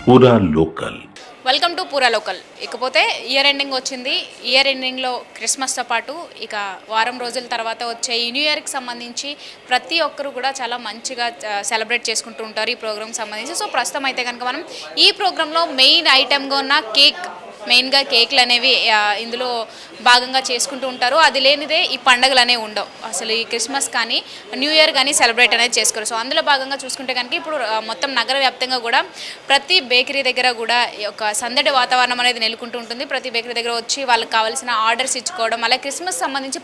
పూరా local. Welcome to పూరా local. ఇకపోతే ఇయర్ ఎండింగ్ వచ్చింది. ఇయర్ ఎండింగ్లో క్రిస్మస్తో పాటు ఇక వారం రోజుల తర్వాత వచ్చే ఈ న్యూ ఇయర్కి సంబంధించి ప్రతి ఒక్కరు కూడా చాలా మంచిగా సెలబ్రేట్ చేసుకుంటూ ఉంటారు ఈ ప్రోగ్రామ్కి సంబంధించి. సో ప్రస్తుతం అయితే కనుక మనం ఈ ప్రోగ్రాంలో మెయిన్ ఐటెంగా ఉన్న కేక్, మెయిన్గా కేక్లు అనేవి ఇందులో భాగంగా చేసుకుంటూ ఉంటారు. అది లేనిదే ఈ పండుగలు అనేవి ఉండవు. అసలు ఈ క్రిస్మస్ కానీ న్యూ ఇయర్ కానీ సెలబ్రేట్ అనేది చేసుకోరు. సో అందులో భాగంగా చూసుకుంటే కనుక ఇప్పుడు మొత్తం నగర వ్యాప్తంగా కూడా ప్రతి బేకరీ దగ్గర కూడా ఒక సందడి వాతావరణం అనేది నెలకొంటూ ఉంటుంది. ప్రతి బేకరీ దగ్గర వచ్చి వాళ్ళకి కావాల్సిన ఆర్డర్స్ ఇచ్చుకోవడం, అలాగే క్రిస్మస్ సంబంధించి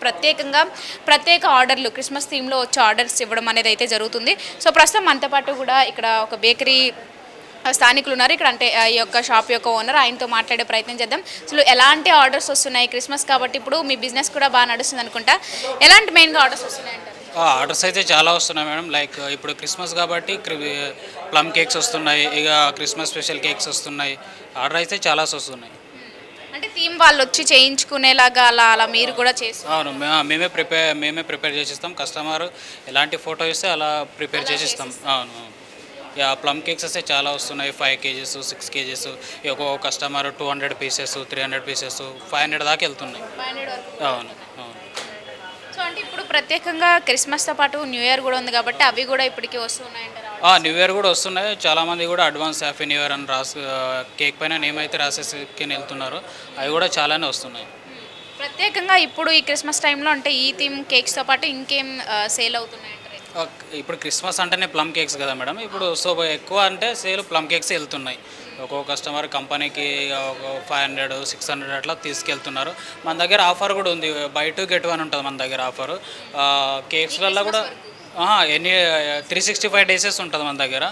ప్రత్యేక ఆర్డర్లు, క్రిస్మస్ థీమ్లో వచ్చే ఆర్డర్స్ ఇవ్వడం అనేది అయితే జరుగుతుంది. సో ప్రస్తుతం మనతో పాటు కూడా ఇక్కడ ఒక బేకరీ స్థానికులు ఉన్నారు. ఇక్కడ అంటే ఈ యొక్క షాప్ యొక్క ఓనర్, ఆయనతో మాట్లాడే ప్రయత్నం చేద్దాం. అసలు ఎలాంటి ఆర్డర్స్ వస్తున్నాయి క్రిస్మస్ కాబట్టి, ఇప్పుడు మీ బిజినెస్ కూడా బాగా నడుస్తుంది అనుకుంటా, ఎలాంటి మెయిన్గా ఆర్డర్స్ వస్తున్నాయి అంటారు? ఆర్డర్స్ అయితే చాలా వస్తున్నాయి మేడం. లైక్ ఇప్పుడు క్రిస్మస్ కాబట్టి ప్లమ్ కేక్స్ వస్తున్నాయి, ఇక క్రిస్మస్ స్పెషల్ కేక్స్ వస్తున్నాయి. ఆర్డర్ అయితే చాలా వస్తున్నాయి. అంటే థీమ్ వాళ్ళు వచ్చి చేయించుకునేలాగా అలా అలా మీరు కూడా చేస్తారు? అవును, మేమే ప్రిపేర్ చేసిస్తాం. కస్టమర్ ఎలాంటి ఫోటో ఇస్తే అలా ప్రిపేర్ చేసిస్తాం. అవును, ప్లమ్ కేక్స్ వస్తే చాలా వస్తున్నాయి. 5 kgs 6 kgs ఒక్కొక్క కస్టమర్ 200 పీసెస్ 300 పీసెస్ 500 దాకా వెళ్తున్నాయి. అవును అవును. సో అంటే ఇప్పుడు ప్రత్యేకంగా క్రిస్మస్తో పాటు న్యూ ఇయర్ కూడా ఉంది కాబట్టి అవి కూడా ఇప్పటికీ వస్తున్నాయంటారు? న్యూ ఇయర్ కూడా వస్తున్నాయి. చాలామంది కూడా అడ్వాన్స్ హ్యాపీ న్యూ ఇయర్ అని కేక్ పైన నేమైతే రాసేసుకుని వెళ్తున్నారు. అవి కూడా చాలానే వస్తున్నాయి. ప్రత్యేకంగా ఇప్పుడు ఈ క్రిస్మస్ టైంలో అంటే ఈ థీమ్ కేక్స్తో పాటు ఇంకేం సేల్ అవుతున్నాయి? ఇప్పుడు క్రిస్మస్ అంటేనే ప్లమ్ కేక్స్ కదా మేడం. ఇప్పుడు సో ఎక్కువ అంటే సేల్ ప్లమ్ కేక్స్ వెళ్తున్నాయి. ఒక్కొక్క కస్టమర్ కంపెనీకి ఒక 500 600 అట్లా తీసుకెళ్తున్నారు. మన దగ్గర ఆఫర్ కూడా ఉంది, బై 2 get 1 ఉంటుంది మన దగ్గర ఆఫర్. కేక్స్లలో కూడా ఎన్ని 365 days ఉంటుంది మన దగ్గర.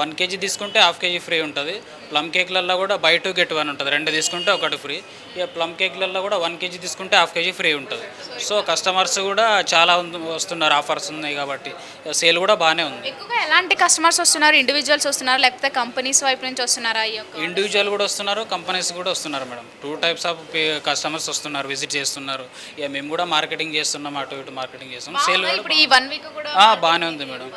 1 kg తీసుకుంటే ½ kg ఫ్రీ ఉంటుంది. ప్లమ్ కేక్లలో కూడా బై 2 get 1 ఉంటుంది, 2 తీసుకుంటే 1 ఫ్రీ. ఇక ప్లమ్ కేక్లలో కూడా 1 kg తీసుకుంటే ½ kg ఫ్రీ ఉంటుంది. సో కస్టమర్స్ కూడా చాలా వస్తున్నారు, ఆఫర్స్ ఉన్నాయి కాబట్టి సేల్ కూడా బాగానే ఉంది. ఎక్కువగా ఎలాంటి కస్టమర్స్ వస్తున్నారు? ఇండివిజువల్స్ వస్తున్నారు లేకపోతే కంపెనీస్ వైపు నుంచి వస్తున్నారా? ఇండివిజువల్ కూడా వస్తున్నారు, కంపెనీస్ కూడా వస్తున్నారు మేడం. 2 types ఆఫ్ కస్టమర్స్ వస్తున్నారు, విజిట్ చేస్తున్నారు. ఇక మేము కూడా మార్కెటింగ్ చేస్తున్నాం, అటు ఇటు మార్కెటింగ్ చేస్తున్నాం. సేల్ ఇప్పుడు ఈ 1 week కూడా బాగానే ఉంది మేడం.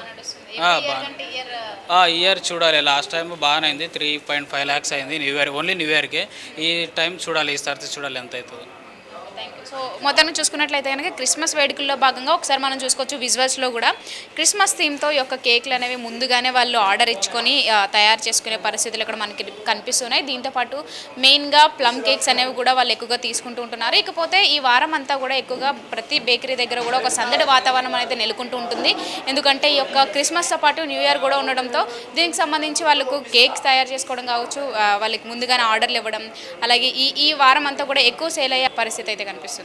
ఇయర్ చూడాలి. లాస్ట్ టైం బాగానే అయింది, 3.5 lakhs అయింది న్యూ ఇయర్, ఓన్లీ న్యూ ఇయర్కే. ఈ టైం చూడాలి, ఈసారి చూడాలి ఎంత అవుతుంది. సో మొత్తాన్ని చూసుకున్నట్లయితే కనుక క్రిస్మస్ వేడుకల్లో భాగంగా ఒకసారి మనం చూసుకోవచ్చు విజువల్స్లో కూడా క్రిస్మస్ థీమ్తో ఈ యొక్క కేక్లు అనేవి ముందుగానే వాళ్ళు ఆర్డర్ ఇచ్చుకొని తయారు చేసుకునే పరిస్థితులు ఇక్కడ మనకి కనిపిస్తున్నాయి. దీంతోపాటు మెయిన్గా ప్లమ్ కేక్స్ అనేవి కూడా వాళ్ళు ఎక్కువగా తీసుకుంటూ ఉంటున్నారు. ఇకపోతే ఈ వారం అంతా కూడా ఎక్కువగా ప్రతి బేకరీ దగ్గర కూడా ఒక సందడి వాతావరణం అనేది నెలకొంటూ ఉంటుంది. ఎందుకంటే ఈ యొక్క క్రిస్మస్తో పాటు న్యూ ఇయర్ కూడా ఉండడంతో దీనికి సంబంధించి వాళ్ళకు కేక్స్ తయారు చేసుకోవడం కావచ్చు, వాళ్ళకి ముందుగానే ఆర్డర్లు ఇవ్వడం, అలాగే ఈ వారం అంతా కూడా ఎక్కువ సేల్ అయ్యే పరిస్థితి అయితే కనిపిస్తుంది.